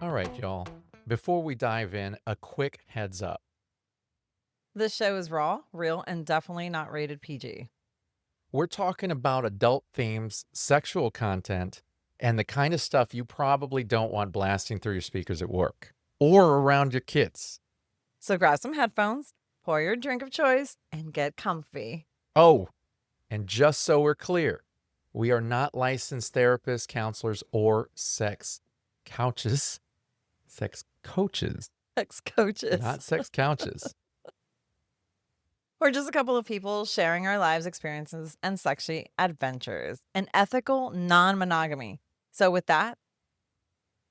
All right, y'all. Before we dive in, a quick heads up. This show is raw, real, and definitely not rated PG. We're talking about adult themes, sexual content, and the kind of stuff you probably don't want blasting through your speakers at work or around your kids. So grab some headphones, pour your drink of choice, and get comfy. Oh, and just so we're clear, we are not licensed therapists, counselors, or sex coaches. Sex coaches, Sex coaches. not sex couches. We're just a couple of people sharing our lives experiences and sexy adventures and ethical non-monogamy. So with that,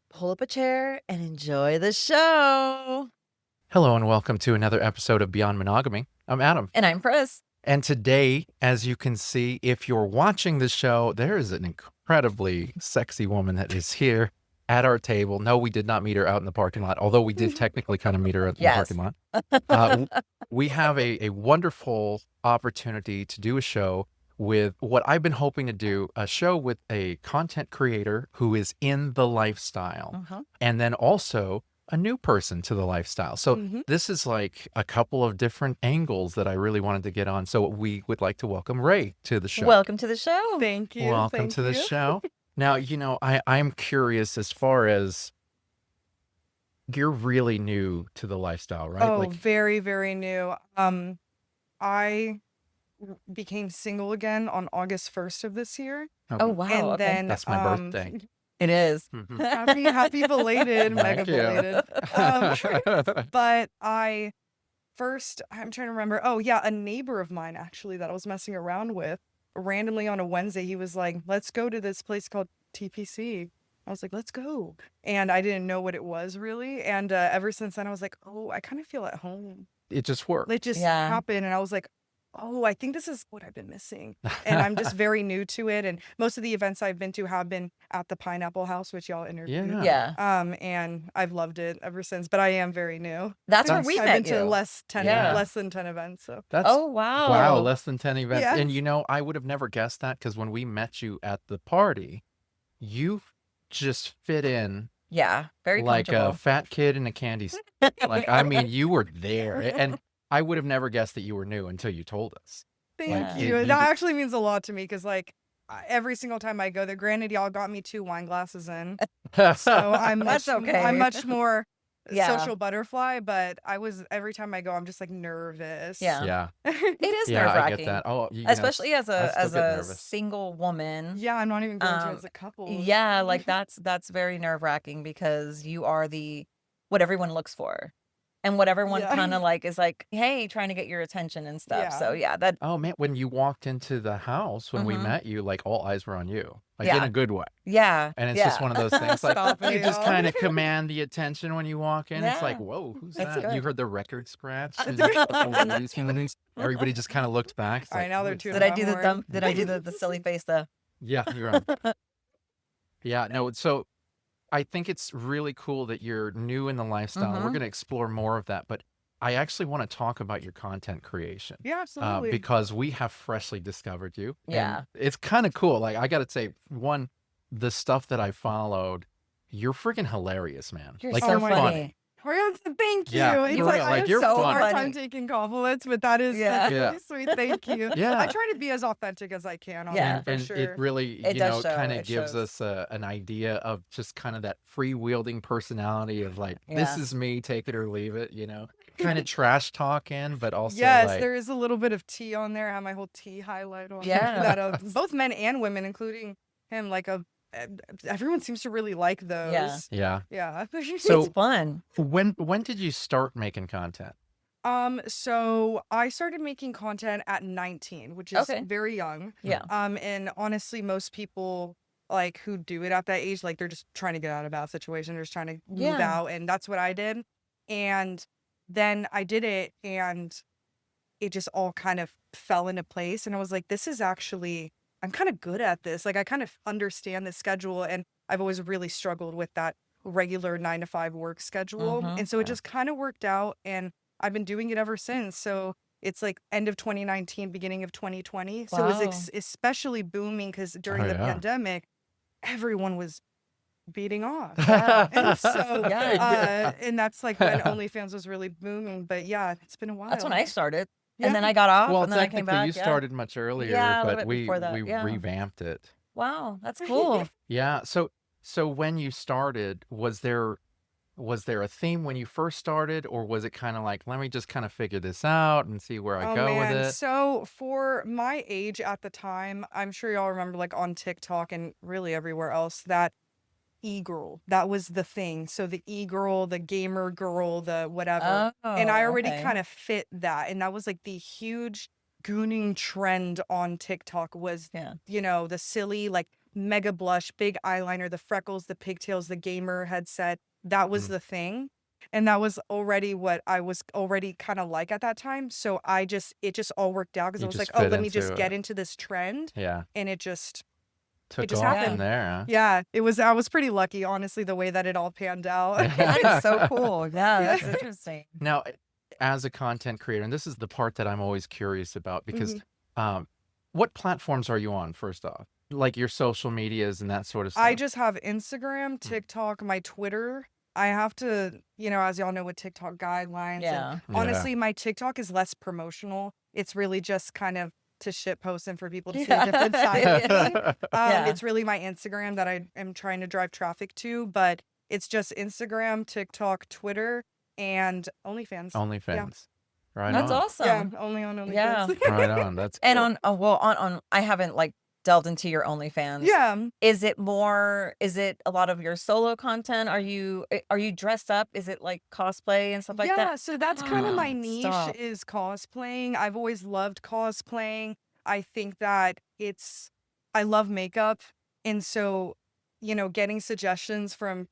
pull up a chair and enjoy the show. Hello and welcome to another episode of Beyond Monogamy. I'm Adam. And I'm Pris. And today, as you can see, if you're watching the show, there is an incredibly sexy woman that is here at our table. No, we did not meet her out in the parking lot, although we did technically kind of meet her at the parking lot. We have a wonderful opportunity to do a show with what I've been hoping to do, a show with a content creator who is in the lifestyle, and then also a new person to the lifestyle. So this is like a couple of different angles that I really wanted to get on. So we would like to welcome Rae to the show. Welcome to the show. Thank you. Welcome to the show. Now, I'm curious as far as you're really new to the lifestyle, right? Oh, very, very new. I became single again on August 1st of this year. Oh, wow. And okay. then That's my birthday. It is. happy belated, mega Thank you. belated. But I'm trying to remember. Oh, yeah, a neighbor of mine actually that I was messing around with randomly on a Wednesday, he was like, let's go to this place called TPC. I was like, let's go. And I didn't know what it was really. And ever since then, I was like, oh, I kind of feel at home. It just worked. It just happened. And I was like, oh, I think this is what I've been missing. And I'm just very new to it. And most of the events I've been to have been at the Pineapple House, which y'all interviewed. Yeah. And I've loved it ever since. But I am very new. That's where we I've met been to you. less than 10 events. So That's Oh, wow. wow, less than 10 events. Yeah. And I would have never guessed that because when we met you at the party, you just fit in Yeah. Very like comfortable. a fat kid in a candy store. Like, I mean, you were there. And I would have never guessed that you were new until you told us. thank Like, you. you That did- actually means a lot to me because like every single time I go there, granted, y'all got me 2 wine glasses in. So I'm That's much, okay. I'm much more Yeah. social butterfly, but every time I go, I'm just like nervous. Yeah. Yeah. It is Yeah, I nerve-wracking. get that. Oh, Especially as I still a get nervous. single woman. Yeah, I'm not even going to Um, as a couple. Yeah, like that's very nerve-wracking because you are what everyone looks for. And what everyone Yeah. kind of like is like, hey, trying to get your attention and stuff. Yeah. So yeah, that Oh man, when you walked into the house when we Mhm. met you, like all eyes were on you, like in Yeah. a good way. yeah. And it's yeah. just one of those things, like Stop you it, just y'all. kind of command the attention when you walk in. It's like, Yeah. whoa, who's That's that? You good. heard the record scratch. And everybody just kind of looked back. It's All right, like, now who they're is too that? Did I do the Horn. thumb? Did I do the silly face though? Yeah, you're on. Yeah, no. So I think it's really cool that you're new in the lifestyle. We're Mhm. going to explore more of that, but I actually want to talk about your content creation. Yeah, absolutely. Because we have freshly discovered you. and Yeah. it's kind of cool. Like, I got to say, one, the stuff that I followed, you're freaking hilarious, man. You're Like, so you're funny. Thank you. Yeah, It's for like real, I like, have you're so funny. hard time Funny. taking compliments, but that's Yeah. really sweet. Thank you. Yeah. I try to be as authentic as I can on Yeah. that for And sure. it really, It does show, kind of it gives shows. us an idea of just kind of that free-wielding personality of like, this Yeah. is me, take it or leave it, kind of trash talking, but also Yes, like, there is a little bit of tea on there. I have my whole tea highlight on. Yeah. That both men and women, including him, everyone seems to really like those. yeah. Yeah. So- It's fun. When did you start making content? So I started making content at 19, which is Okay. very young. Yeah. And honestly, most people like who do it at that age, like they're just trying to get out of a bad situation, they're just trying to move Yeah. out, and that's what I did. And then I did it, and it just all kind of fell into place. And I was like, this is actually, I'm kind of good at this. Like, I kind of understand the schedule, and I've always really struggled with that regular 9 to 5 work schedule. Mhm. And so it Yeah. just kind of worked out, and I've been doing it ever since. So It's like end of 2019, beginning of 2020. So it was Wow. especially booming because during Oh the yeah. pandemic, everyone was beating off. Yeah. And so, Yeah. and that's like when OnlyFans was really booming. But yeah, it's been a That's when while. I started. And Yeah. then I got off Well, and then I came technically, you back. Yeah. started much earlier, Yeah, a little but bit we before that. we Yeah. revamped it. Wow, that's cool. Yeah. So when you started, was there a theme when you first started, or was it kind of like, let me just kind of figure this out and see where I Oh go with man. it? So for my age at the time, I'm sure y'all remember like on TikTok and really everywhere else that e-girl, that was the thing. So the e-girl, the gamer girl, the whatever. And I Oh, already okay. kind of fit that. And that was like the huge gooning trend on TikTok was, Yeah. the silly like mega blush, big eyeliner, the freckles, the pigtails, the gamer headset. That was Mhm. the thing. And that was already what I was already kind of like at that time. So it just all worked out because I You was like, just oh, fit let me just into get it. into this trend. Yeah. And it Took just off Yeah. from happened. there, huh? Yeah, I was pretty lucky, honestly, the way that it all panned out. That is so cool. Yeah, Yeah. that's interesting. Now, as a content creator, and this is the part that I'm always curious about, because um, what platforms are you on, first off? Like your social medias and that sort of I stuff. just have Instagram, TikTok, my Twitter. I have to, as y'all know, with TikTok guidelines. And Yeah. Yeah. honestly, my TikTok is less promotional. It's really just kind of to shit post and for people to see a Yeah. different side of me. Yeah. It's really my Instagram that I am trying to drive traffic to, but it's just Instagram, TikTok, Twitter, and OnlyFans. Yeah. OnlyFans. Right That's on. Yeah, awesome. only on Yeah. OnlyFans. Right on. That's And cool. on I haven't like delved into your OnlyFans. Yeah. Is it a lot of your solo content? Are you dressed up? Is it like cosplay and stuff like Yeah, that? so that's kind of my niche Stop. is cosplaying. I've always loved cosplaying. I think that I love makeup. And so, getting suggestions for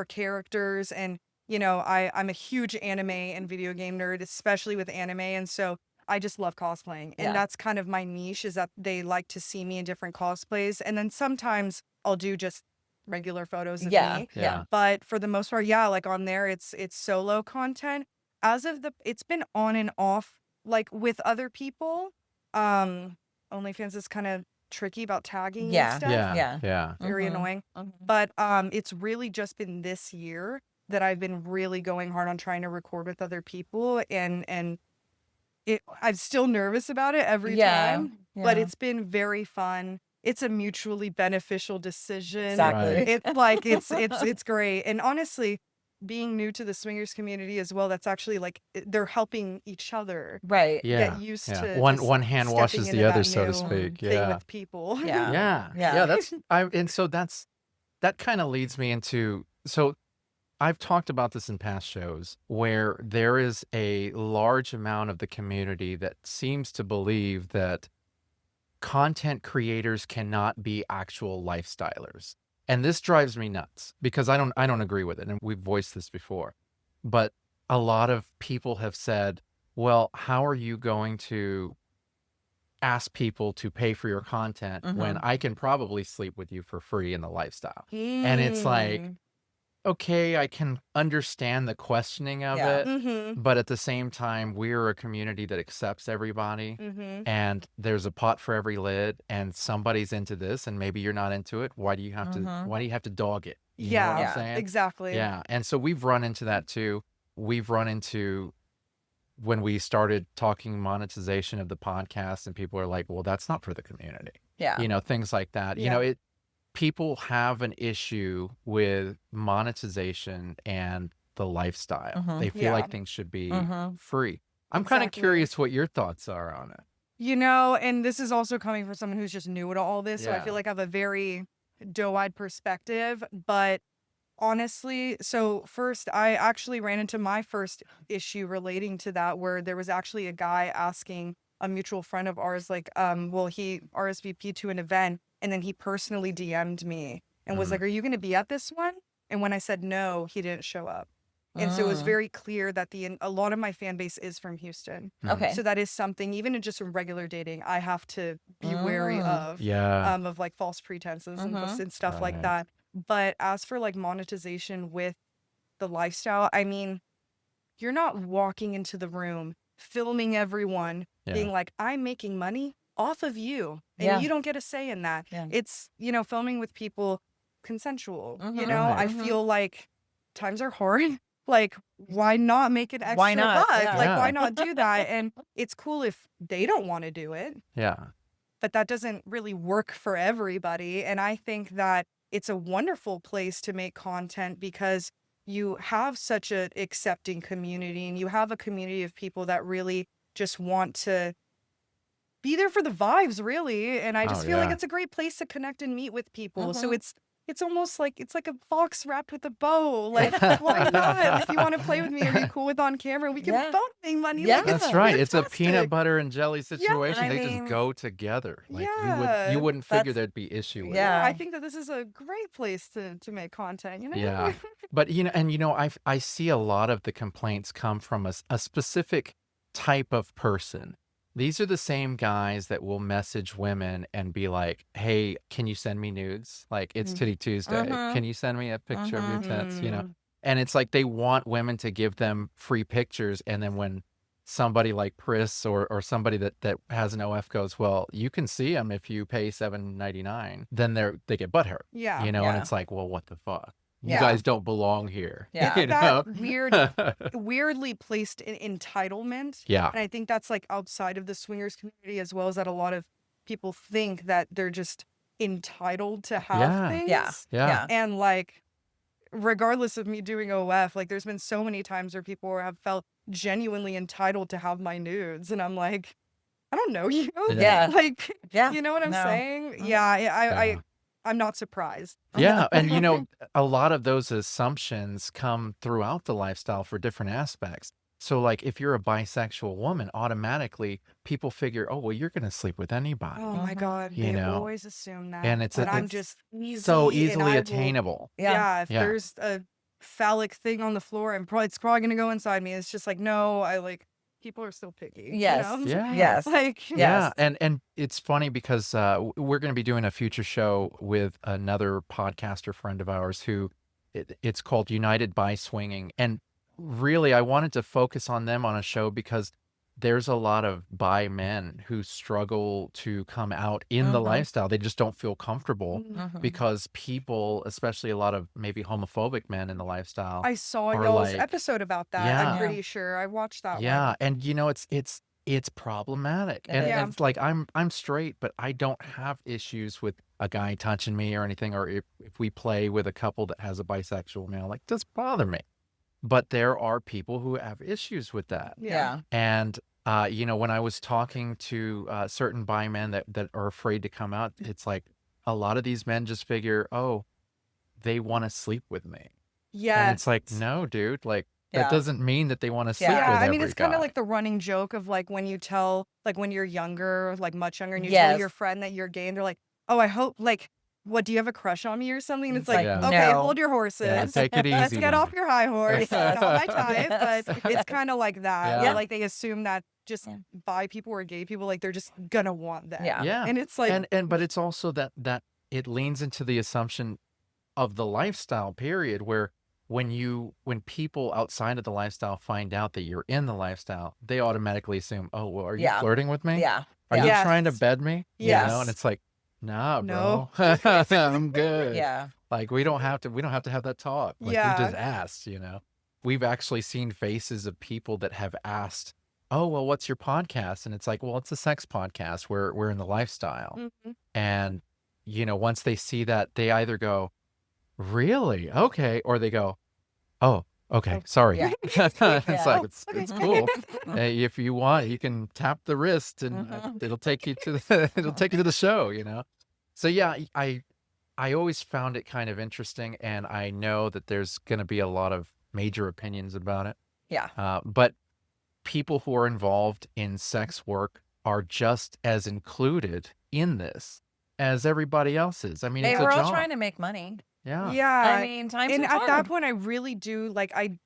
characters and, I'm a huge anime and video game nerd, especially with anime. And so I just love cosplaying. And Yeah. that's kind of my niche is that they like to see me in different cosplays. And then sometimes I'll do just regular photos of Yeah. me. Yeah. Yeah. But for the most part, yeah, like on there, it's solo content. It's been on and off, like with other people. OnlyFans is kind of tricky about tagging and Yeah. stuff. Yeah. Yeah. Yeah. Very Mhm. annoying. Mhm. But it's really just been this year that I've been really going hard on trying to record with other people, and I'm still nervous about it every Yeah. time, but Yeah. it's been very fun. It's a mutually beneficial decision. Exactly. Right. It's like it's great. And honestly, being new to the swingers community as well, that's actually like they're helping each other Right. Yeah. get used Yeah. to One just one hand stepping washes into the other, that so to new speak. thing Yeah. with people. Yeah. Yeah. Yeah. Yeah. And so that kind of leads me into, so I've talked about this in past shows where there is a large amount of the community that seems to believe that content creators cannot be actual lifestylers. And this drives me nuts because I don't agree with it. And we've voiced this before. But a lot of people have said, well, how are you going to ask people to pay for your content when I can probably sleep with you for free in the lifestyle? And it's like, Mm. okay, I can understand the questioning of Yeah. it, Mhm. but at the same time, we're a community that accepts everybody, Mhm. and there's a pot for every lid, and somebody's into this, and maybe you're not into it. Why do you have Mhm. to dog it? You know what I'm Yeah, Yeah. saying? exactly. Yeah. And so we've run into that too. We've run into when we started talking monetization of the podcast, and people are like, well, that's not for the community. Yeah. Things like that. Yeah. People have an issue with monetization and the lifestyle. Mhm. They feel Yeah. like things should be Mhm. free. I'm kind of Exactly. curious what your thoughts are on it. And this is also coming from someone who's just new to all this, so I Yeah. feel like I have a very doe-eyed perspective, but honestly, so first, I actually ran into my first issue relating to that, where there was actually a guy asking a mutual friend of ours, like, well, he RSVP'd to an event, and then he personally DM'd me and was Mhm. like, "Are you going to be at this one?" And when I said no, he didn't show up. And so it was Mm. very clear that a lot of my fan base is from Houston. Mhm. Okay. So that is something, even in just regular dating, I have to be wary of Yeah. like false pretenses and Mhm. and stuff like Right. that. But as for like monetization with the lifestyle, I mean, you're not walking into the room filming everyone, being Yeah. like, I'm making money off of you, and Yeah. you don't get a say in that. Yeah. It's, filming with people consensual. Mhm. I Right. feel like times are hard. Like, why not make an extra Why not? buck? Yeah. Like, why Yeah. not do that? And it's cool if they don't want to do it, Yeah. but that doesn't really work for everybody. And I think that it's a wonderful place to make content because you have such an accepting community, and you have a community of people that really just want to be there for the vibes, really. And I Oh, just feel like yeah. it's a great place to connect and meet with people. So Mhm. it's almost like it's like a fox wrapped with a bow. Like, why not? If you want to play with me, are you cool with on camera? We can Yeah. both make money. Yeah. Like, it's That's right. It's a peanut fantastic. butter and jelly situation. I They just mean, go together. Like you Yeah. wouldn't figure that's there'd be issue with it. Yeah, I yeah. think that this is a great place to make content, Yeah. But I see a lot of the complaints come from a specific type of person. These are the same guys that will message women and be like, "Hey, can you send me nudes? Like it's Mm. Titty Tuesday. Mhm. Can you send me a picture of your tits?" Mm. And it's like they want women to give them free pictures, and then when somebody like Pris or somebody that has an OF goes, "Well, you can see them if you pay $7.99," then they get butthurt. Yeah. And Yeah. it's like, well, what the fuck? You Yeah. guys don't belong here. Yeah. You That know? weirdly placed entitlement. Yeah. And I think that's like outside of the swingers community as well, as that a lot of people think that they're just entitled to have Yeah. things. Yeah. Yeah. Yeah. And like, regardless of me doing OF, like there's been so many times where people have felt genuinely entitled to have my nudes. And I'm like, I don't know you. Yeah. Like, Yeah. you know what I'm No. saying? Mhm. Yeah, Yeah. I'm not surprised. Yeah. And a lot of those assumptions come throughout the lifestyle for different aspects. So like if you're a bisexual woman, automatically people figure, oh, well, you're gonna sleep with anybody. Oh my Mhm. God, You they know? always assume that. And it's But I'm it's just so easy, and easily I will. attainable. Yeah. Yeah, if Yeah. there's a phallic thing on the floor, it's probably gonna go inside me. It's just like, no, I like people are still picky. Yes. Yeah. Yes. Like, Yeah, Yes. and it's funny because we're going to be doing a future show with another podcaster friend of ours who it's called United by Swinging, and really I wanted to focus on them on a show because there's a lot of bi men who struggle to come out in the Mhm. lifestyle. They just don't feel comfortable Mhm. because people, especially a lot of maybe homophobic men in the lifestyle, I saw are y'all's like, episode about that. I'm yeah, Yeah. pretty sure I watched that yeah, one. and it's problematic. It And is. Yeah. it's like I'm straight, but I don't have issues with a guy touching me or anything, or if we play with a couple that has a bisexual male, like does bother me. But there are people who have issues with that. Yeah. Yeah. And when I was talking to certain bi men that are afraid to come out, it's like a lot of these men just figure, oh, they want to sleep with me. And it's like, Yes. no, dude, like that Yeah. doesn't mean that they want to sleep Yeah. Yeah, with I mean, every it's kind guy. of like the running joke of like when you tell, like when you're younger, like much younger, and you tell your Yes. friend that you're gay, and they're like, "Oh, I hope, like, what, do you have a crush on me or something?" And it's It's like, like, Yeah. okay, no. hold your Yeah, horses. take it Let's easy get now. off your high horse. Not my type, Yes. but it's kind of like that. Yeah. Where, Yeah. like they assume that just Yeah. bi people or gay people, like they're just gonna want that. Yeah. Yeah. And it's like, But it's also that it leans into the assumption of the lifestyle period where when people outside of the lifestyle find out that you're in the lifestyle, they automatically assume, oh, well, are you Yeah. flirting with me? Yeah. Are you Yes. trying to bed me? Yes. And it's like, nah, No. bro. I'm good. Yeah. Like we don't have to have that talk. Like we Yeah. just asked, We've actually seen faces of people that have asked, oh, well, what's your podcast? And it's like, well, it's a sex podcast. We're in the lifestyle. Mhm. And, once they see that, they either go, really? Okay. Or they go, oh, okay. Sorry. Yeah. It's Yeah. like, Oh, it's okay. cool. Hey, if you want, you can tap the wrist and Mhm. it'll take you to the show, So yeah, I always found it kind of interesting, and I know that there's going to be a lot of major opinions about it. Yeah. But people who are involved in sex work are just as included in this as everybody else is. I mean, Hey, it's a we're all job. trying to make money. Yeah. Yeah. I mean, times And are at that hard. point, I really do like, I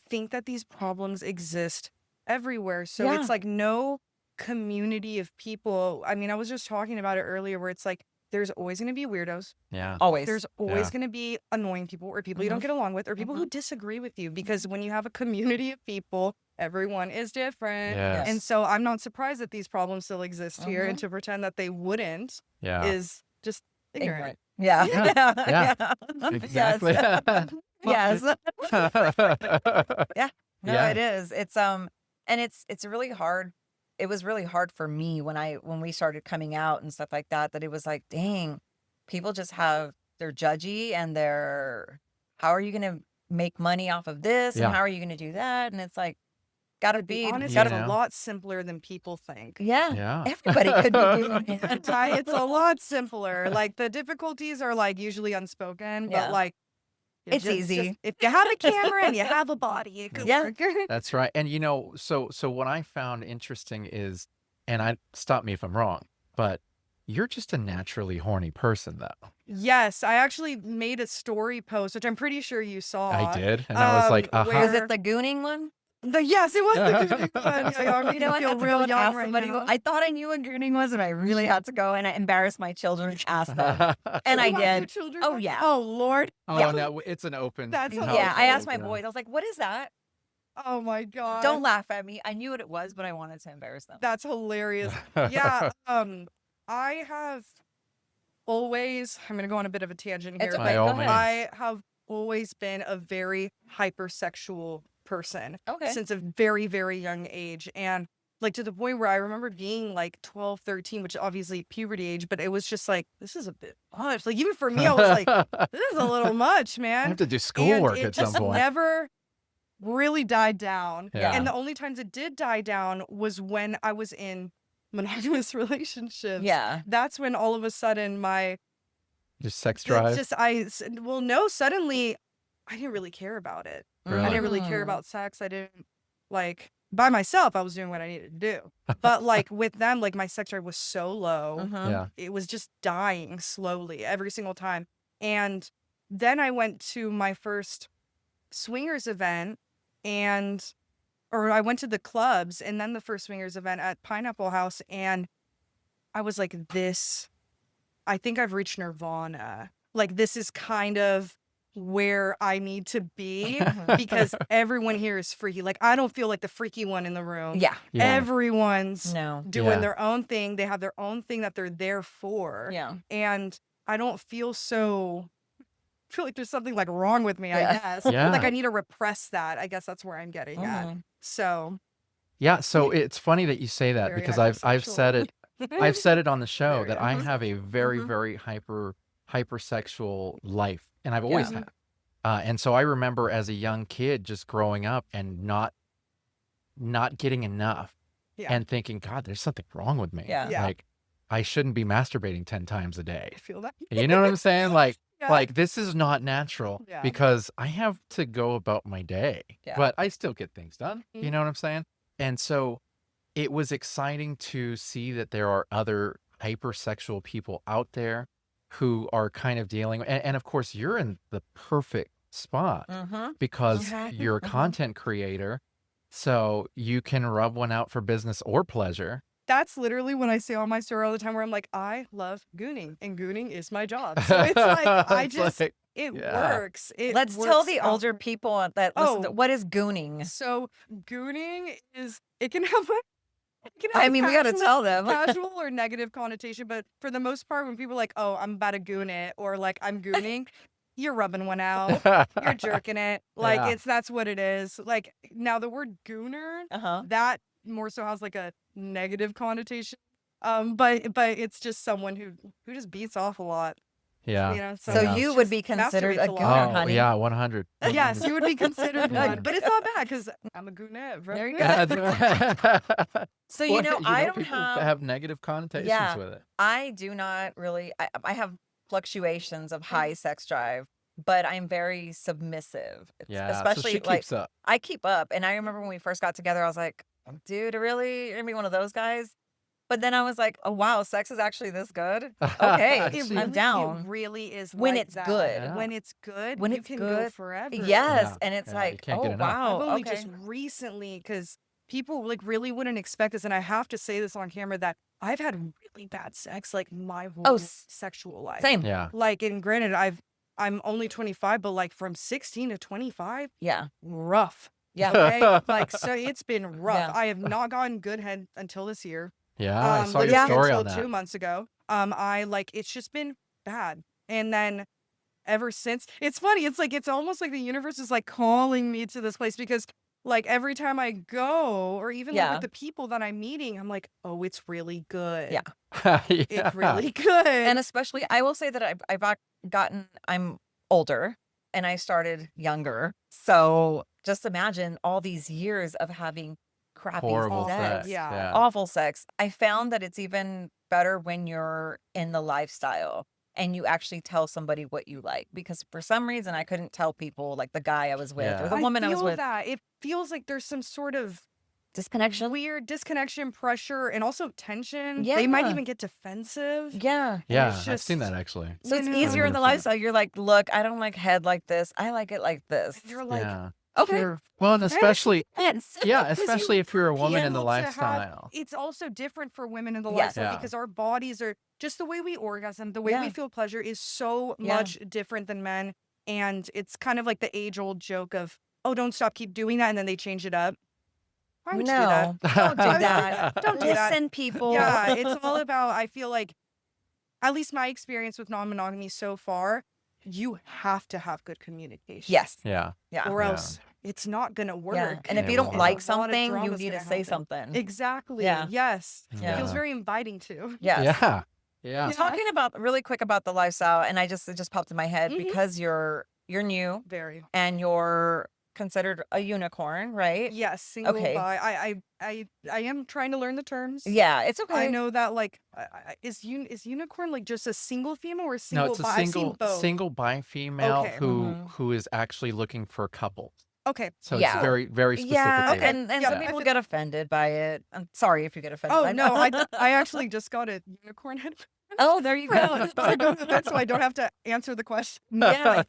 think that these problems exist everywhere. So Yeah. it's like no community of people. I mean, I was just talking about it earlier where it's like there's always going to be weirdos. Yeah. Always. There's always Yeah. going to be annoying people or people you don't Mhm. get along with or people who disagree with you. Because when you have a community of people, everyone is different. Yes. And so I'm not surprised that these problems still exist here. And Mhm. to pretend that they wouldn't Yeah. is just ignorant. Ignorant. Yeah. Yeah. Yeah. Yeah. Exactly. Yes. Yeah. No, Yeah. it is. And it's really hard. It was really hard for me when we started coming out and stuff like that, that it was like, dang, people just they're judgy and how are you gonna make money off of this? And Yeah. how are you gonna do that? And it's like, gotta To be be, honest, You it's gotta, a know? lot simpler than people think. yeah, Yeah. everybody could be doing it. It's a lot simpler. Like the difficulties are like usually unspoken, Yeah. but like It's easy. if you have a camera and you have a body, it could Yeah. work. That's right. And so what I found interesting is, and stop me if I'm wrong, but you're just a naturally horny person, though. Yes, I actually made a story post, which I'm pretty sure you saw. I did, and I was like, Was where- it the Gooning one? Yes, it was the Gooning one. Yeah, I'm You know, I feel had to real go and young ask right somebody. now. I thought I knew what Gooning was, and I really had to go and I embarrassed my children and ask them. And I You have your did. children Oh, back? yeah. Oh Lord. Oh Yeah. no, it's an open. That's house, Yeah, I asked my open, boys. I was like, "What is that?" Oh my God. Don't laugh at me. I knew what it was, but I wanted to embarrass them. That's hilarious. Yeah. I have always. I'm gonna go on a bit of a tangent here. It's By okay. all Go ahead. means. I have always been a very hypersexual person Okay. since a very, very young age. And like to the point where I remember being like 12, 13, which obviously puberty age, but it was just like, this is a bit much. Like even for me, I was like, this is a little much, I man. have to do And schoolwork it at some just point. never really died down. Yeah. And the only times it did die down was when I was in monogamous relationships. Yeah. That's when all of a sudden my Just sex it's drive. just suddenly I didn't really care about it. Really? I didn't really care about sex. I didn't like by myself I was doing what I needed to do. But like with them, like my sex drive was so low. Mhm. Yeah. It was just dying slowly every single time. And then I went to my first swingers event or I went to the clubs and then the first swingers event at Pineapple House, and I was like, I think I've reached nirvana. Like this is kind of where I need to be because everyone here is freaky. Like I don't feel like the freaky one in the room. Yeah. Yeah. Everyone's No. doing Yeah. their own thing. They have their own thing that they're there for. Yeah. And I don't feel like there's something like wrong with me, I Yeah. guess. Yeah. Like I need to repress that. I guess that's where I'm getting at. Mhm. So Yeah. So it's funny that you say that Very because I've said it. I've said it on the show Very that I hyper- have a very, Mhm. very hypersexual life, and I've always Yeah. had. And so I remember as a young kid just growing up and not getting enough, Yeah. and thinking, God, there's something wrong with me. Yeah. Yeah. Like I shouldn't be masturbating 10 times a day. I feel that. You know what I'm saying? Like Yeah. like this is not natural Yeah. because I have to go about my day, Yeah. but I still get things done. You Mhm. know what I'm saying? And so it was exciting to see that there are other hypersexual people out there who are kind of dealing, and of course you're in the perfect spot Mhm. because Mhm. you're a Mhm. content creator, so you can rub one out for business or pleasure. That's literally when I say on my story all the time where I'm like, I love gooning and gooning is my job. So it's like, I It's just, like, it yeah. works. It Let's tell works the out older for- people that listen to Oh. what is gooning. So gooning it can have I mean, we got to casual- tell them. casual or negative connotation, but for the most part, when people are like, oh, I'm about to goon it, or like I'm gooning, you're rubbing one out, you're jerking it. Like Yeah. that's what it is. Like now the word gooner, Uh-huh. that more so has like a negative connotation. But it's just someone who just beats off a lot. Yeah. You know, So Yeah. you it's would just be considered a masturbates a gooner, lot. Oh, honey. yeah, 100. Yes, you would be considered Yeah. one, but it's not bad because I'm a goonette. Bro. There you go. Yeah. So you know, I don't people have negative connotations Yeah. with it. I do not really I have fluctuations of high sex drive, but I'm very submissive. Yeah. Especially so she like keeps up. I keep up, and I remember when we first got together, I was like, dude, really? You're gonna be one of those guys? But then I was like, oh wow, sex is actually this good. Okay, She- I'm down. It really is When like it's that. good. Yeah. When it's good, When you it's can go good, forever. Yes, Yeah, and it's yeah, you like, can't oh get enough. wow, I've only okay. just recently, because people like really wouldn't expect this, and I have to say this on camera that I've had really bad sex like my whole sexual life. Same. Yeah. Like, and granted, I'm only 25, but like from 16 to 25, Yeah. rough. Yeah. Okay, like so it's been rough. Yeah. I have not gotten good head until this year. Yeah, I saw your Literally story until on that. 2 months ago. I like it's just been bad, and then ever since, it's funny. It's like it's almost like the universe is like calling me to this place because like every time I go, or even like Yeah. with the people that I'm meeting, I'm like, oh, it's really good. Yeah. It's Yeah. really good. And especially, I will say that I'm older and I started younger. So just imagine all these years of having crappy Horrible Awful, sex, sex. yeah. Yeah. awful sex. I found that it's even better when you're in the lifestyle and you actually tell somebody what you like. Because for some reason, I couldn't tell people, like the guy I was with or Yeah. the woman I was feel with, that it feels like there's some sort of disconnection. weird disconnection, pressure, and also tension. They might Yeah. even get defensive. Yeah. And Yeah, it's I've seen just, that actually. So it's you easier in the 100%. lifestyle. You're like, look, I don't like head like this. I like it like this. and you're like, Yeah. Okay. you're Well, and especially, Yes. yeah, 'cause especially if you're a woman in the able to have- lifestyle. it's also different for women in the Yes. lifestyle Yeah. because our bodies are just the way we orgasm, the way we Yeah. feel pleasure is so Yeah. much different than men. And it's kind of like the age-old joke of, oh, don't stop, keep doing that, and then they change it up. Why would you do that? No, don't do that. Don't do that. Listen, people. Yeah, it's all about, I feel like, at least my experience with non-monogamy so far, you have to have good communication. Yes. Yeah. Yeah. Or Yeah. else it's not going to work. Yeah. And if It you don't won't. like A lot of something, you drama's need to gonna say happen. something. Exactly. Yeah. Yes. It Yeah. feels Yeah. very inviting too. Yes. Yeah. Yeah. Talking about really quick about the lifestyle, and it just popped in my head Mhm. because you're new Very. and you're considered a unicorn, right? Yes, single Okay. bi. I am trying to learn the terms. Yeah, it's okay. I know that like is unicorn like just a single female or a No, single it's a bi? I've seen single both. single bi female Okay. Mhm. who is actually looking for couples. Okay. So Yeah. it's very, very specific. Yeah, Okay. and Yeah, some I people feel- get offended by it. I'm sorry if you get offended. Oh no, I actually just got a unicorn head. Oh, there you go. That's why I don't have to answer the question. Yeah.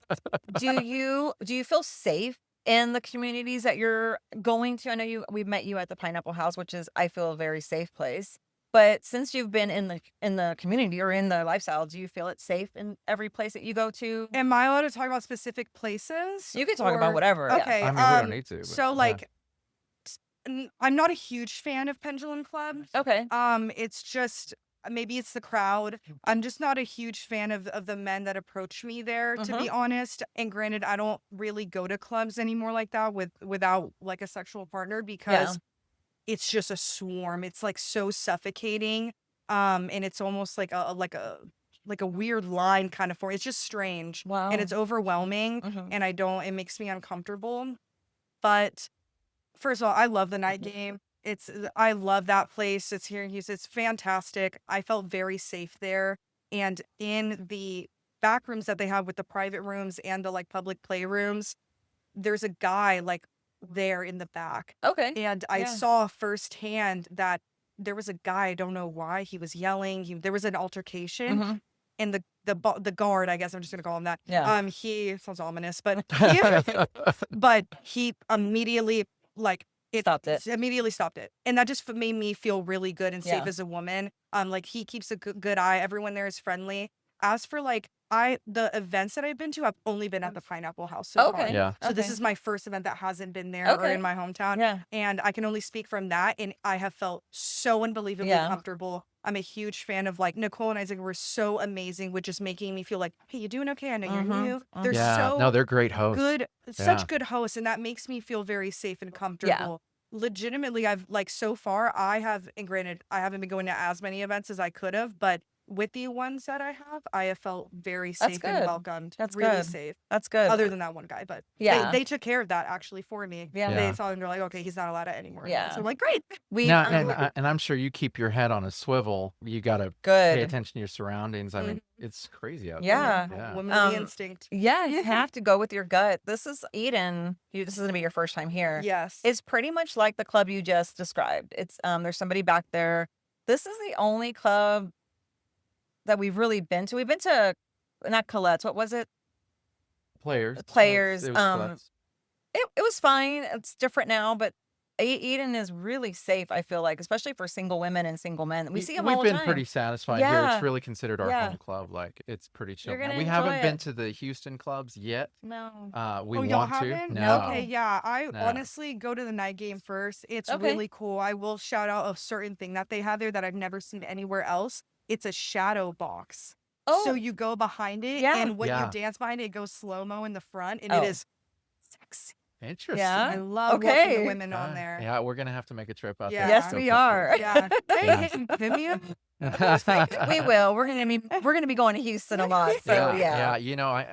Do you feel safe in the communities that you're going to? I know we met you at the Pineapple House, which is, I feel, a very safe place. But since you've been in the community or in the lifestyle, do you feel it's safe in every place that you go to? Am I allowed to talk about specific places? You can talk about or- whatever. yeah. Okay. I mean, we don't need to. But, So yeah. like, I'm not a huge fan of Pendulum Club. Okay. It's just maybe it's the crowd. I'm just not a huge fan of the men that approach me there, to be honest. And granted, I don't really go to clubs anymore like that without like a sexual partner because it's just a swarm. It's like so suffocating. And it's almost like a weird line kind of form. It's just strange. Wow. And it's overwhelming. Mhm. And it makes me uncomfortable. But first of all, I love the night game. I love that place. It's here in Houston. It's fantastic. I felt very safe there. And in the back rooms that they have with the private rooms and the like public playrooms, there's a guy like there in the back. Okay. And I Yeah. saw firsthand that there was a guy, I don't know why, he was yelling. There was an altercation. Mhm. And the guard, I guess I'm just gonna call him that. Yeah. He sounds ominous, but he immediately Stopped it. immediately stopped it, and that just made me feel really good and safe Yeah. as a woman. Like he keeps a good eye. Everyone there is friendly. As for like the events that I've been to, I've only been at the Pineapple House so far. Okay. Yeah. So this Okay. is my first event that hasn't been there or Okay. in my hometown. Yeah. And I can only speak from that. And I have felt so unbelievably Yeah. comfortable. I'm a huge fan of like Nicole and Isaac were so amazing with just making me feel like, hey, you doing okay? I know you're new. They're Yeah. so No, they're great hosts. good, Yeah. such good hosts. And that makes me feel very safe and comfortable. Legitimately, I've like so far, and granted, I haven't been going to as many events as I could have, but with the ones that I have felt very That's safe and good. welcomed. That's really good. safe. That's good. Other than that one guy, but Yeah. they took care of that actually for me. Yeah. Yeah. They saw him, they're like, okay, he's not allowed it anymore. Yeah. So I'm like, great. we Now, and I'm sure you keep your head on a swivel. You got to good. pay attention to your surroundings. I mean, it's crazy out Yeah. there. Yeah. Womanly instinct. Yeah, you have to go with your gut. This is Eden. This is gonna be your first time here. Yes. It's pretty much like the club you just described. It's there's somebody back there. This is the only club that we've really been to. We've been to not Colette's. What was it? Players. Players, It was Colette's. It was fine. It's different now, but Eden is really safe, I feel like, especially for single women and single men. We see them We've all the been pretty time. satisfied here. It's Yeah. really considered our Yeah. home club. Like, it's pretty chill. You're gonna We enjoy haven't been it. to the Houston clubs yet. No. We Oh, y'all want to. haven't? No, Okay, yeah. I no. honestly go to the night game first. It's Okay. really cool. I will shout out a certain thing that they have there that I've never seen anywhere else. It's a shadow box. So Oh, you go behind it, yeah. and when you Yeah. dance behind it, it goes slow-mo in the front, and Oh. it is sexy. Interesting. Yeah. I love watching the Okay. women on there. Yeah, we're gonna have to make a trip out there. Yes, Go we for it. are. Yeah. Hey, Yeah. hit me up. We will. We're gonna be going to Houston a lot. So yeah. You know,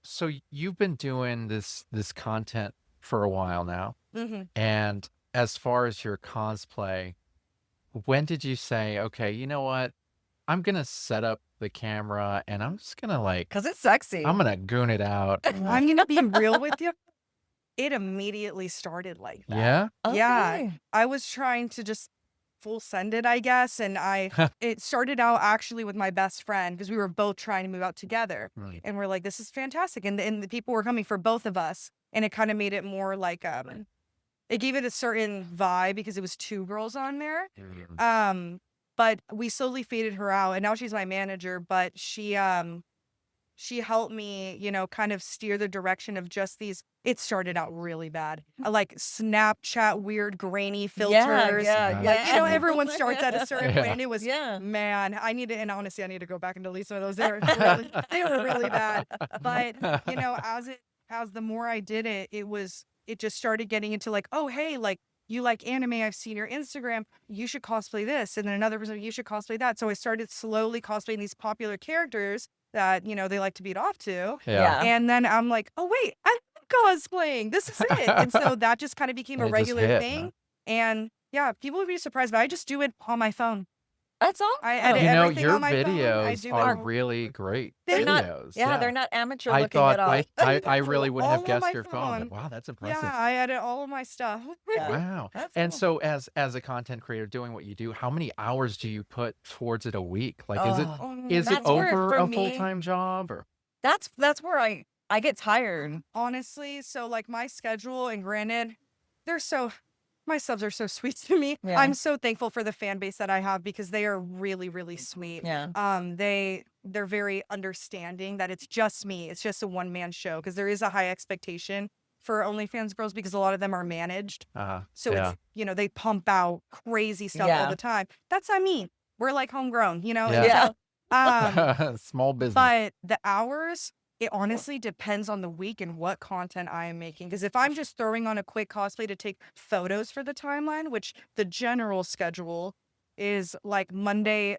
so you've been doing this content for a while now, hmm and as far as your cosplay, when did you say, okay, you know what? I'm gonna set up the camera and I'm just gonna Because it's sexy. I'm gonna goon it out. I'm gonna be real with you. It immediately started like that. Yeah? Yeah. Okay. I was trying to just full send it, I guess, and it started out actually with my best friend because we were both trying to move out together, Right. and we're like, this is fantastic, and the people were coming for both of us, and it kind of made it more like it gave it a certain vibe because it was two girls on there. But we slowly faded her out, and now she's my manager, but she helped me, you know, kind of steer the direction of just these. It started out really bad. Like Snapchat weird grainy filters. Yeah. Like, you know, everyone starts at a certain Yeah. point, and it was, Yeah. man, and honestly, I need to go back and delete some of those. They were really bad. But, you know, as the more I did it, it just started getting into like, oh, hey, like, you like anime, I've seen your Instagram, you should cosplay this. And then another person, you should cosplay that. So I started slowly cosplaying these popular characters that, you know, they like to beat off to. Yeah. And then I'm like, oh, wait, I love cosplaying. This is it. And so that just kind of became a And it just regular hit, thing. huh? And yeah, people would be surprised, but I just do it on my phone. That's all. I edit You know, everything your on my phone. I videos do are it. really great They're not- videos. Yeah, they're not amateur I looking thought at all. I really wouldn't have All on my guessed your phone. phone. But wow, that's impressive. Yeah, I edit all of my stuff. Yeah. Wow. That's And cool. so as a content creator doing what you do, how many hours do you put towards it a week? Like is it is it That's where, over for a me- full-time job or That's where I get tired. Honestly, so like my schedule, and granted, my subs are so sweet to me. Yeah. I'm so thankful for the fan base that I have because they are really, really sweet. Yeah. They're very understanding that it's just me. It's just a one-man show because there is a high expectation for OnlyFans girls because a lot of them are managed. So yeah. it's, you know, they pump out crazy stuff Yeah. all the time. That's not me. We're like homegrown, you know? And Yeah. so, Small business. but the hours, it honestly depends on the week and what content I am making. Because if I'm just throwing on a quick cosplay to take photos for the timeline, which the general schedule is like Wednesday,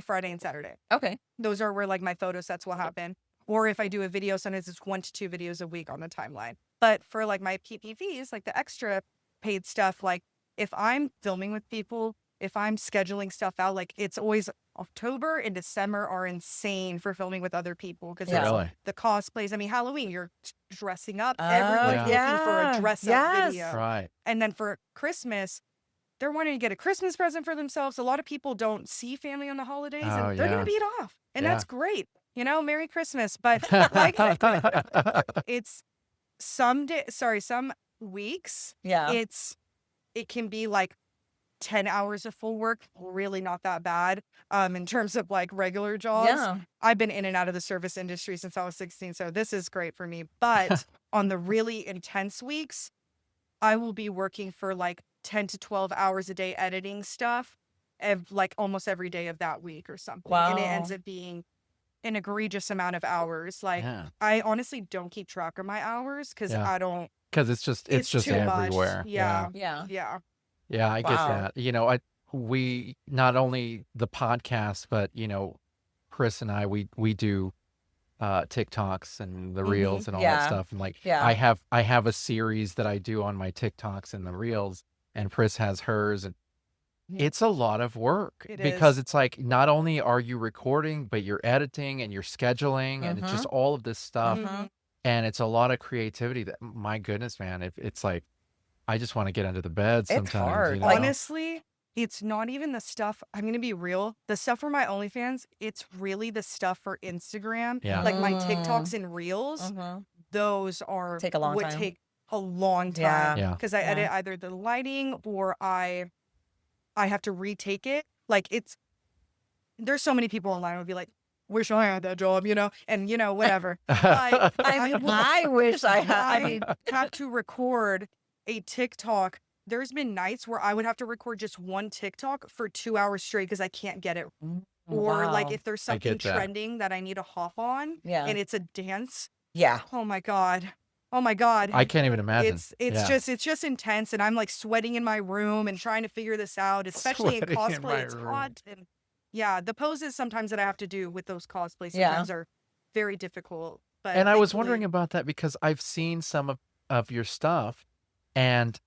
Friday, and Saturday. Okay. Those are where like my photo sets will happen. Or if I do a video, sometimes it's 1 to 2 videos a week on the timeline. But for like my PPVs, like the extra paid stuff, like if I'm filming with people, if I'm scheduling stuff out, like it's always October and December are insane for filming with other people because Yeah. Really? the cosplays. I mean, Halloween, you're dressing up. Oh, Everyone's yeah. looking for a dress up Yes. video. Right. And then for Christmas, they're wanting to get a Christmas present for themselves. A lot of people don't see family on the holidays, Oh, and they're yeah. gonna beat off, and Yeah. that's great. You know, Merry Christmas. But like, it's some weeks. Yeah. It can be like 10 hours of full work, really not that bad. In terms of like regular jobs, Yeah. I've been in and out of the service industry since I was 16, so this is great for me. But on the really intense weeks, I will be working for like 10 to 12 hours a day editing stuff, like almost every day of that week or something. And it ends Wow. up being an egregious amount of hours. Like Yeah. I honestly don't keep track of my hours because Yeah. I don't. Because it's just It's too much. everywhere. Yeah. Yeah. Yeah. Yeah, I get Wow. that. You know, we not only the podcast, but you know, Chris and I we do TikToks and the reels and all that Yeah. stuff. And like Yeah. I have a series that I do on my TikToks and the reels, and Chris has hers, and it's a lot of work It because is. it's like not only are you recording, but you're editing and you're scheduling and it's just all of this stuff. Mhm. And it's a lot of creativity that, my goodness, man, it's like, I just want to get under the bed sometimes. hard. You know? Like- Honestly, it's not even the stuff. I'm going to be real. The stuff for my OnlyFans, it's really the stuff for Instagram. Yeah. Like my Mm. TikToks and reels, Mhm. those are Take a long would time. take a long Yeah. time Yeah. because I edit either the lighting or I have to retake it. Like there's so many people online who would be like, wish I had that job, and whatever. But I wish I had. I mean, have to record a TikTok. There's been nights where I would have to record just one TikTok for 2 hours straight because I can't get it. Or like wow. if there's I something get that. trending that I need to hop on Yeah. and it's a dance. Yeah. Oh my God. Oh my God. I can't even imagine. It's just intense, and I'm like sweating in my room and trying to figure this out, especially in Sweating in my cosplay. It's room. hot, and yeah, the poses sometimes that I have to do with those cosplays Yeah. sometimes are very difficult. But And I was thankfully- wondering about that because I've seen some of your stuff, and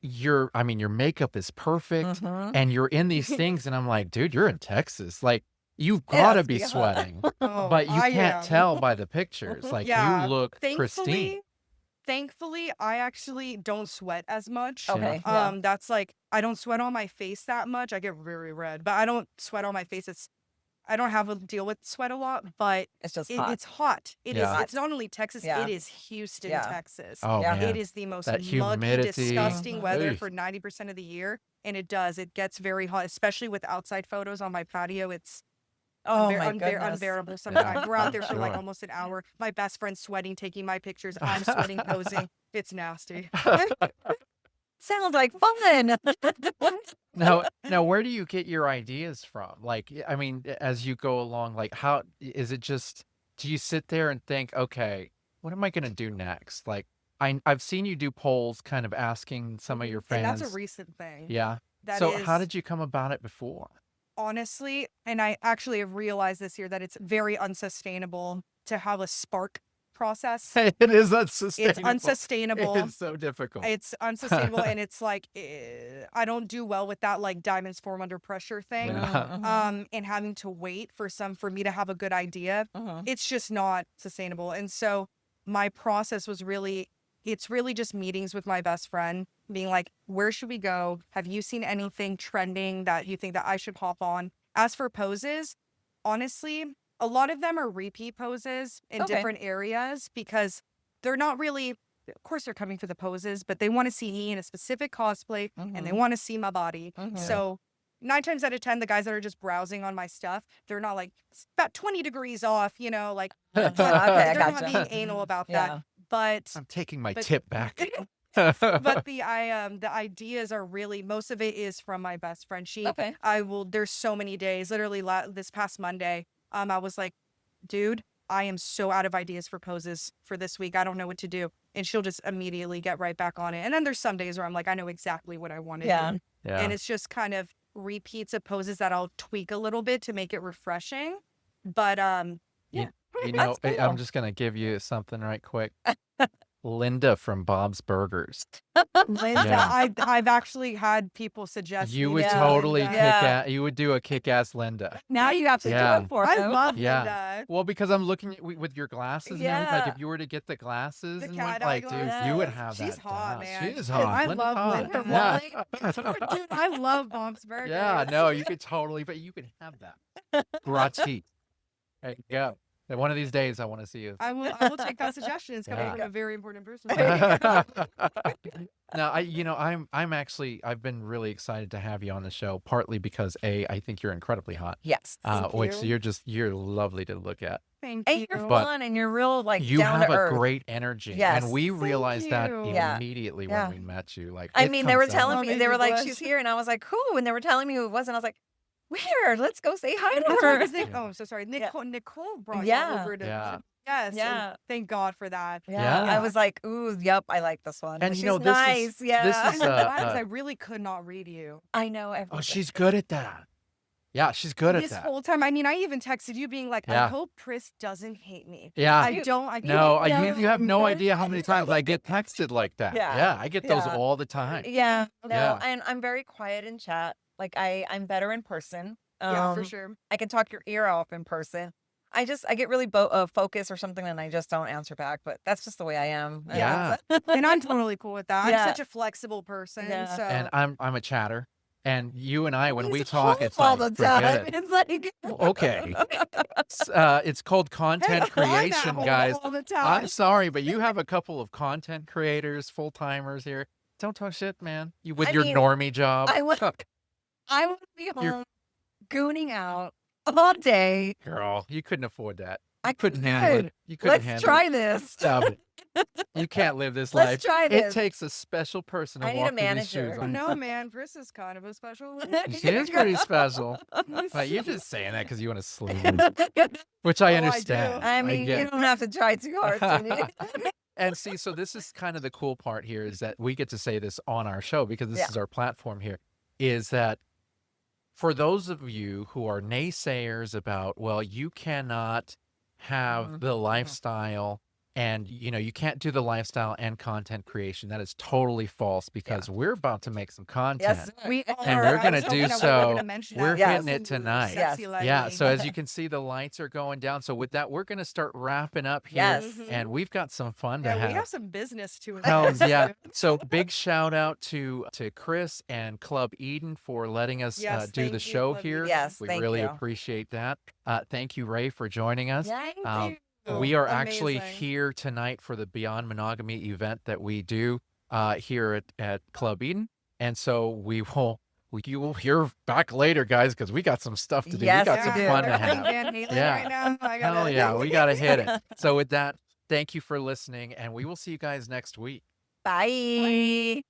your makeup is perfect, Mhm. and you're in these things, and I'm like, dude, you're in Texas. Like, you've got to Yes, be yeah. sweating, Oh, but you I can't am. tell by the pictures. Like, Yeah, you look pristine. Thankfully, I actually don't sweat as much. Okay. Yeah. That's like I don't sweat on my face that much. I get very red, but I don't sweat on my face. I don't have a deal with sweat a lot, but It's just hot. it's hot. It is. Yeah. It's not only Texas. Yeah. It is Houston, Yeah. Texas. Oh, Yeah. man. It is the most That muggy, humidity. disgusting weather Eesh. for 90% of the year, and it does. It gets very hot, especially with outside photos on my patio. It's Oh my goodness. unbearable sometimes. We're out there for like Sure. almost an hour. My best friend's sweating, taking my pictures. I'm sweating, posing. It's nasty. Sounds like fun. Now, where do you get your ideas from? Like, I mean, as you go along, like, how is it just, do you sit there and think, okay, what am I going to do next? Like, I've seen you do polls kind of asking some of your And fans. that's a recent thing. Yeah. That So is, how did you come about it before? honestly, and I actually have realized this year that it's very unsustainable to have a spark process. It is unsustainable. It's unsustainable. It's so difficult. It's unsustainable, and it's like I don't do well with that like diamonds form under pressure thing. Yeah. And having to wait for me to have a good idea, Mhm. it's just not sustainable. And so my process was it's really just meetings with my best friend, being like, where should we go? Have you seen anything trending that you think that I should hop on? As for poses, honestly, a lot of them are repeat poses in Okay. different areas because they're not really, of course they're coming for the poses, but they want to see me in a specific cosplay and they Mhm. want to see my body. Mhm. So 9 times out of 10, the guys that are just browsing on my stuff, they're not like, it's about 20 degrees off, like, Okay, I they're gotcha. not being anal about that. Yeah. But I'm taking my but- tip back. but the ideas are really, most of it is from my best friend. Okay. There's so many days, literally this past Monday, I was like, dude, I am so out of ideas for poses for this week. I don't know what to do. And she'll just immediately get right back on it. And then there's some days where I'm like, I know exactly what I want to Yeah. do. Yeah. And it's just kind of repeats of poses that I'll tweak a little bit to make it refreshing. But You know, That's cool. I'm just gonna give you something right quick. Linda from Bob's Burgers. Linda, Yeah. I've actually had people suggest You me would to Yeah. totally Linda. Yeah. you would do a kick-ass Linda. Now you have to Yeah. do it for I him. love Yeah. Linda. Well, because I'm looking at with your glasses and everything, like Yeah. if you were to get the glasses The and cat like, eye dude, you would glasses. have She's that hot, down. man. She is I hot. Linda's love hot. Linda. Yeah. Dude, I love Bob's Burgers. Yeah, no, you could totally, but you could have that. Gratis. There you go. And one of these days, I want to see you. I will take that suggestion. It's coming Yeah. from a very important person. Now, I've been really excited to have you on the show, partly because I think you're incredibly hot, Yes. which you're lovely to look at. Thank And you. you're But fun and you're real like You down have to a earth. great energy, Yes. and we Thank realized that you. Yeah. immediately Yeah. when we met you. Like, I it mean, they were comes out. telling Oh, me, made they me were like, blush. she's here. And I was like, who? And they were telling me who it was. And I was like, where? Let's go say hi to That's right, her. 'cause Yeah. I'm so sorry. Nicole brought Yeah. you over to. Yeah. Yes. Yeah. And thank God for that. Yeah. Yeah. I was like, ooh, yep, I like this one. And she's you know, this nice. is- Yeah. this I'm is, glad 'cause uh, I really could not read you. I know everything. Oh, she's good at that. Yeah, she's good at This that. whole time, I mean, I even texted you being like, I Yeah. hope Pris doesn't hate me. Yeah. I don't. I No, can't- you have no idea how many times I get texted like that. Yeah. Yeah, I get those Yeah. all the time. Yeah. No, Yeah. and I'm very quiet in chat. Like I'm better in person. Yeah, for sure. I can talk your ear off in person. I get really focused or something and I just don't answer back, but that's just the way I am. And Yeah. that's- And I'm totally cool with that. Yeah. I'm such a flexible person. Yeah. So And I'm a chatter. And you and I, when He's we talk, home it's all like, the time. forget it. It's like, Okay. It's called content Hey, I'm at creation, home guys. all the I'm time. sorry, but you have a couple of content creators, full timers here. Don't talk shit, man. You with I your mean, normie job. I want to be home gooning out all day. Girl, you couldn't afford that. I Couldn't handle could. it. You couldn't Let's handle try it. this. Stop it. You can't live this Let's life. try It this. takes a special person to I need a walk through these shoes. manager. No, man, Pris is kind of a special. She is pretty special. But you're just saying that because you want to sleep, which I Oh, I do. understand. I mean, you get. don't have to try too hard. Sweetie. And see, so this is kind of the cool part here is that we get to say this on our show because this Yeah. is our platform here, is that for those of you who are naysayers about, well, you cannot have the lifestyle and, you can't do the lifestyle and content creation. That is totally false because we're about to make some content. Yes, we And are. we're I going was to do hoping I wasn't so. gonna mention We're that. Yes. hitting it tonight. Sexy Yes. lady. Yeah. So as you can see, the lights are going down. So with that, we're going to start wrapping up here. Yes. And we've got some fun to Yeah, have. we have some business to Hell attend yeah. to. So big shout out to Chris and Club Eden for letting us Yes, do the thank you, show Club here. Eden. Yes, We thank really you. appreciate that. Thank you, Rae, for joining us. Thank Um, you. We are actually Amazing. here tonight for the Beyond Monogamy event that we do here at Club Eden. And so you will hear back later, guys, because we got some stuff to do. Yes, we got we some do. fun to We're doing have. Van Halen Yeah. right now. I Hell gotta- yeah, we got to hit it. So with that, thank you for listening, and we will see you guys next week. Bye.